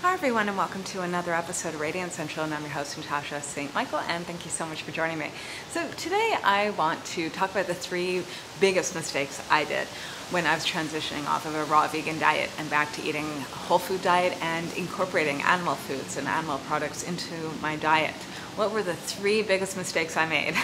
Hi everyone, and welcome to another episode of Radiant Central, and I'm your host Natasha St. Michael, and thank you so much for joining me. So today I want to talk about the three biggest mistakes I did when I was transitioning off of a raw vegan diet and back to eating a whole food diet and incorporating animal foods and animal products into my diet. What were the three biggest mistakes I made?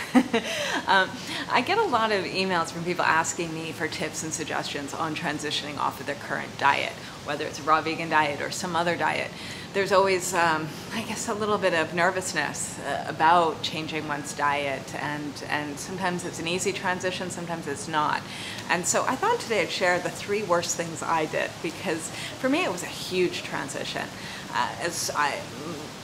I get a lot of emails from people asking me for tips and suggestions on transitioning off of their current diet, whether it's a raw vegan diet or some other diet. There's always, I guess, a little bit of nervousness about changing one's diet, and sometimes it's an easy transition, sometimes it's not. And so I thought today I'd share the three worst things I did, because for me it was a huge transition.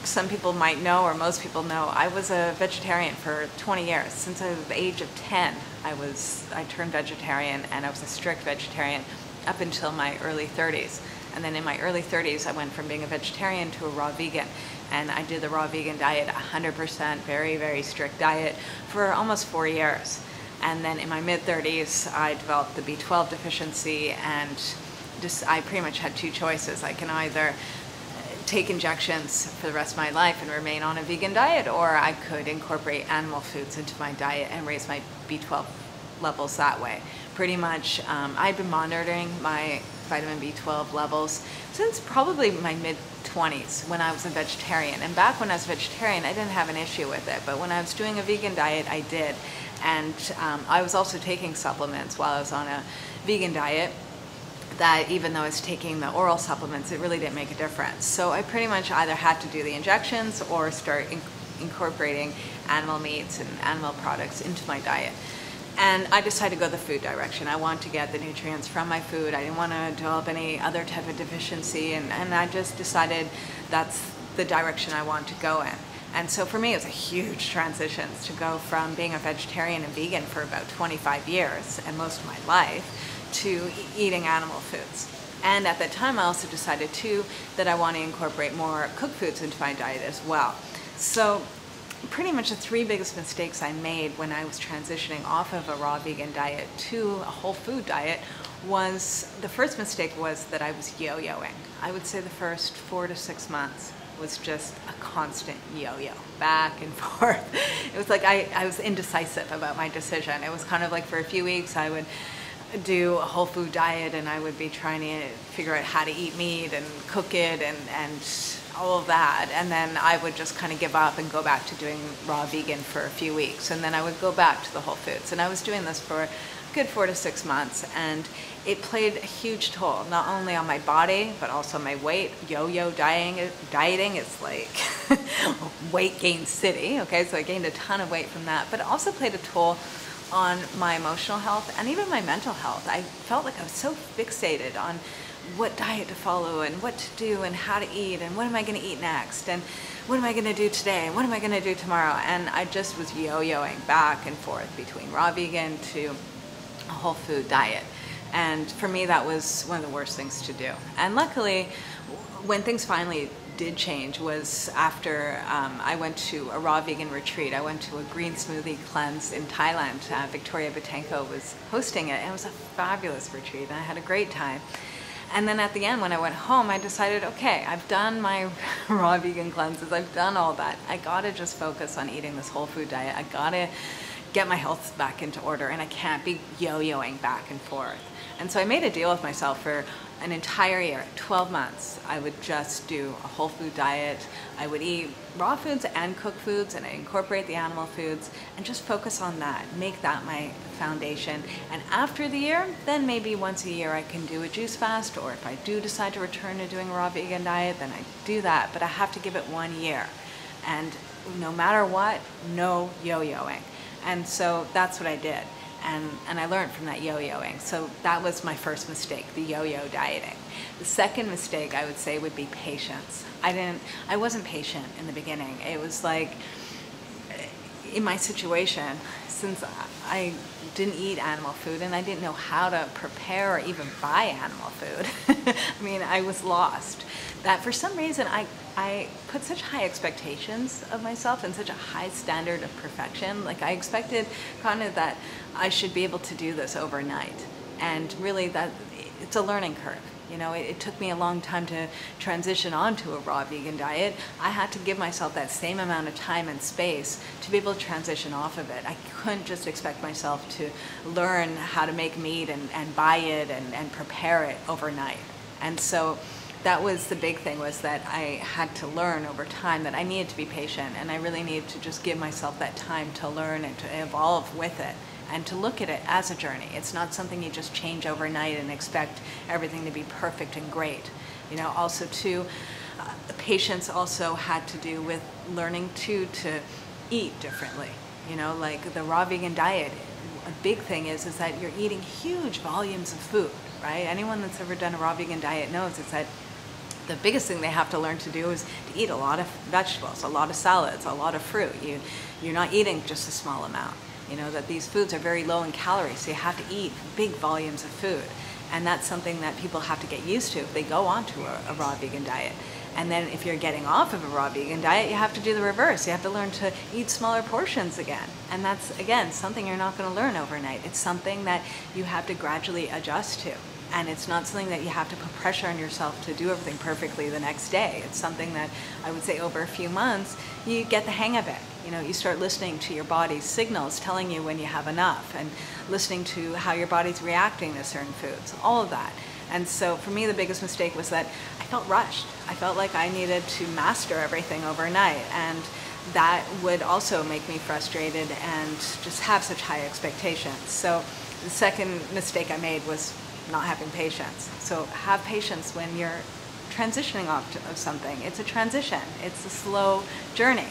Some people might know, or most people know, I was a vegetarian for 20 years. Since I was the age of 10, I turned vegetarian, and I was a strict vegetarian up until my early 30s. And then in my early 30s, I went from being a vegetarian to a raw vegan. And I did the raw vegan diet, 100%, very, very strict diet, for almost 4 years. And then in my mid-30s, I developed the B12 deficiency, and I pretty much had two choices. I can either take injections for the rest of my life and remain on a vegan diet, or I could incorporate animal foods into my diet and raise my B12 levels that way. Pretty much, I've been monitoring my vitamin B12 levels since probably my mid-20s when I was a vegetarian. And back when I was a vegetarian, I didn't have an issue with it, but when I was doing a vegan diet, I did. And I was also taking supplements while I was on a vegan diet, that even though I was taking the oral supplements, it really didn't make a difference. So I pretty much either had to do the injections or start incorporating animal meats and animal products into my diet. And I decided to go the food direction. I wanted to get the nutrients from my food. I didn't want to develop any other type of deficiency, and I just decided that's the direction I want to go in. And so for me, it was a huge transition to go from being a vegetarian and vegan for about 25 years and most of my life to eating animal foods. And at that time, I also decided too that I want to incorporate more cooked foods into my diet as well. So pretty much the three biggest mistakes I made when I was transitioning off of a raw vegan diet to a whole food diet was, the first mistake was that I was yo-yoing. I would say the first 4 to 6 months was just a constant yo-yo, back and forth. It was like I was indecisive about my decision. It was kind of like for a few weeks I would do a whole food diet, and I would be trying to figure out how to eat meat and cook it and all of that, and then I would just kind of give up and go back to doing raw vegan for a few weeks, and then I would go back to the whole foods. And I was doing this for a good 4 to 6 months, and it played a huge toll, not only on my body, but also my weight. Yo-yo dieting is like weight gain city, okay? So I gained a ton of weight from that, but it also played a toll on my emotional health and even my mental health. I felt like I was so fixated on what diet to follow and what to do and how to eat and what am I going to eat next and what am I going to do today and what am I going to do tomorrow. And I just was yo-yoing back and forth between raw vegan to a whole food diet. And for me, that was one of the worst things to do. And luckily, when things finally did change was after I went to a raw vegan retreat. I went to a green smoothie cleanse in Thailand. Victoria Butenko was hosting it, and it was a fabulous retreat, and I had a great time. And then at the end, when I went home, I decided, okay, I've done my raw vegan cleanses, I've done all that. I gotta just focus on eating this whole food diet. I gotta get my health back into order, and I can't be yo-yoing back and forth. And so I made a deal with myself for an entire year, 12 months. I would just do a whole food diet. I would eat raw foods and cooked foods, and I incorporate the animal foods and just focus on that, make that my foundation. And after the year, then maybe once a year I can do a juice fast, or if I do decide to return to doing a raw vegan diet, then I do that, but I have to give it 1 year. And no matter what, no yo-yoing. And so that's what I did. And I learned from that yo-yoing. So that was my first mistake, the yo-yo dieting. The second mistake, I would say, would be patience. I wasn't patient in the beginning. It was like, in my situation, since I didn't eat animal food and I didn't know how to prepare or even buy animal food, I mean, I was lost. That for some reason, I put such high expectations of myself and such a high standard of perfection. Like I expected kind of that I should be able to do this overnight. And really that it's a learning curve. You know, it took me a long time to transition onto a raw vegan diet. I had to give myself that same amount of time and space to be able to transition off of it. I couldn't just expect myself to learn how to make meat and buy it and prepare it overnight. And so that was the big thing, was that I had to learn over time that I needed to be patient, and I really needed to just give myself that time to learn and to evolve with it and to look at it as a journey. It's not something you just change overnight and expect everything to be perfect and great. You know, also too, patience also had to do with learning to eat differently. You know, like the raw vegan diet, a big thing is that you're eating huge volumes of food, right? Anyone that's ever done a raw vegan diet knows it's that the biggest thing they have to learn to do is to eat a lot of vegetables, a lot of salads, a lot of fruit. You're not eating just a small amount. You know, that these foods are very low in calories, so you have to eat big volumes of food. And that's something that people have to get used to if they go onto a raw vegan diet. And then if you're getting off of a raw vegan diet, you have to do the reverse. You have to learn to eat smaller portions again. And that's, again, something you're not going to learn overnight. It's something that you have to gradually adjust to. And it's not something that you have to put pressure on yourself to do everything perfectly the next day. It's something that I would say over a few months, you get the hang of it. You know, you start listening to your body's signals telling you when you have enough, and listening to how your body's reacting to certain foods, all of that. And so for me, the biggest mistake was that I felt rushed. I felt like I needed to master everything overnight, and that would also make me frustrated and just have such high expectations. So the second mistake I made was not having patience. So have patience when you're transitioning off of something. It's a transition. It's a slow journey.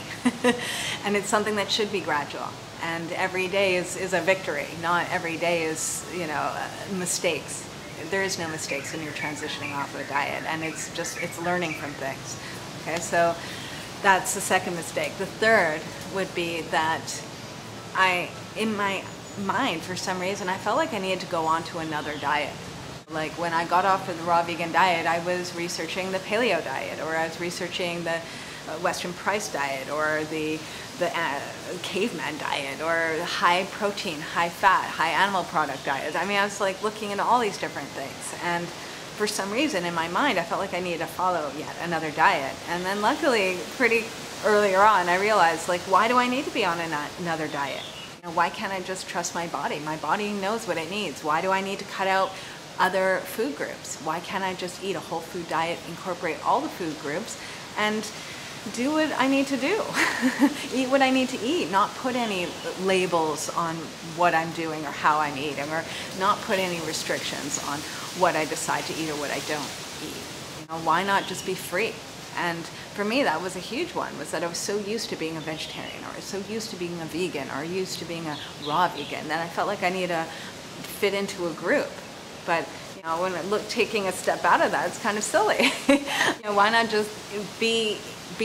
And it's something that should be gradual. And every day is a victory. Not every day is, you know, mistakes. There is no mistakes when you're transitioning off of a diet. And it's learning from things. Okay, so that's the second mistake. The third would be that in my mind, for some reason, I felt like I needed to go on to another diet. Like when I got off of the raw vegan diet, I was researching the paleo diet, or I was researching the Western price diet, or the caveman diet, or high protein, high fat, high animal product diet. I mean, I was like looking into all these different things. And for some reason in my mind, I felt like I needed to follow yet another diet. And then luckily, pretty earlier on, I realized, like, why do I need to be on another diet? You know, why can't I just trust my body? My body knows what it needs. Why do I need to cut out other food groups? Why can't I just eat a whole food diet, incorporate all the food groups, and do what I need to do? Eat what I need to eat, not put any labels on what I'm doing or how I'm eating, or not put any restrictions on what I decide to eat or what I don't eat. You know, why not just be free? And for me, that was a huge one, was that I was so used to being a vegetarian, or I was so used to being a vegan, or used to being a raw vegan, that I felt like I needed to fit into a group. But you know, when taking a step out of that, it's kind of silly. You know, why not just be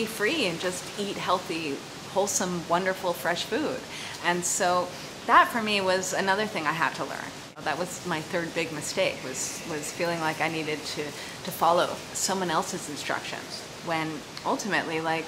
free and just eat healthy, wholesome, wonderful, fresh food? And so that for me was another thing I had to learn. That was my third big mistake, was feeling like I needed to follow someone else's instructions, when ultimately, like,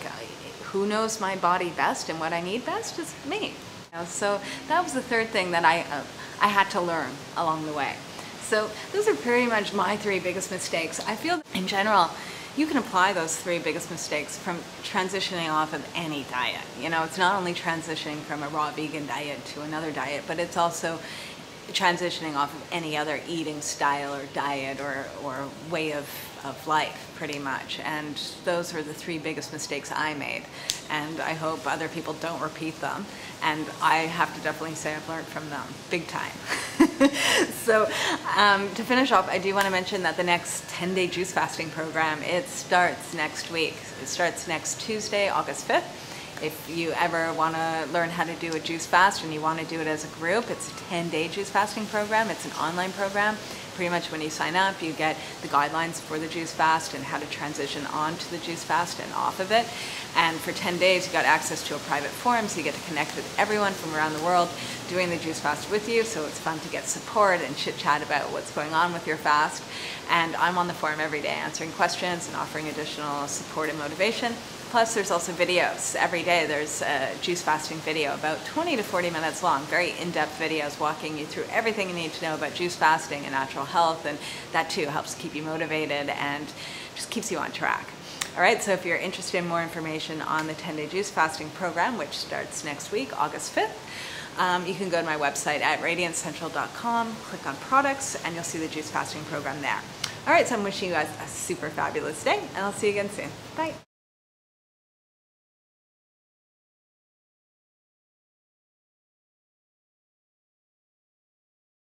who knows my body best and what I need best is me. You know, so that was the third thing that I had to learn along the way. So those are pretty much my three biggest mistakes. I feel that in general, you can apply those three biggest mistakes from transitioning off of any diet. You know, it's not only transitioning from a raw vegan diet to another diet, but it's also transitioning off of any other eating style or diet or way of life, pretty much. And those are the three biggest mistakes I made. And I hope other people don't repeat them. And I have to definitely say I've learned from them, big time. So to finish off, I do want to mention that the next 10-day juice fasting program, it starts next week. It starts next Tuesday, August 5th. If you ever want to learn how to do a juice fast and you want to do it as a group, it's a 10-day juice fasting program. It's an online program. Pretty much when you sign up, you get the guidelines for the juice fast and how to transition onto the juice fast and off of it. And for 10 days, you got access to a private forum, so you get to connect with everyone from around the world doing the juice fast with you. So it's fun to get support and chit chat about what's going on with your fast. And I'm on the forum every day answering questions and offering additional support and motivation. Plus, there's also videos. Every day there's a juice fasting video, about 20 to 40 minutes long, very in-depth videos walking you through everything you need to know about juice fasting and natural health, and that too helps keep you motivated and just keeps you on track. All right, so if you're interested in more information on the 10-day juice fasting program, which starts next week, August 5th, you can go to my website at radiancecentral.com, click on products, and you'll see the juice fasting program there. All right, so I'm wishing you guys a super fabulous day, and I'll see you again soon. Bye.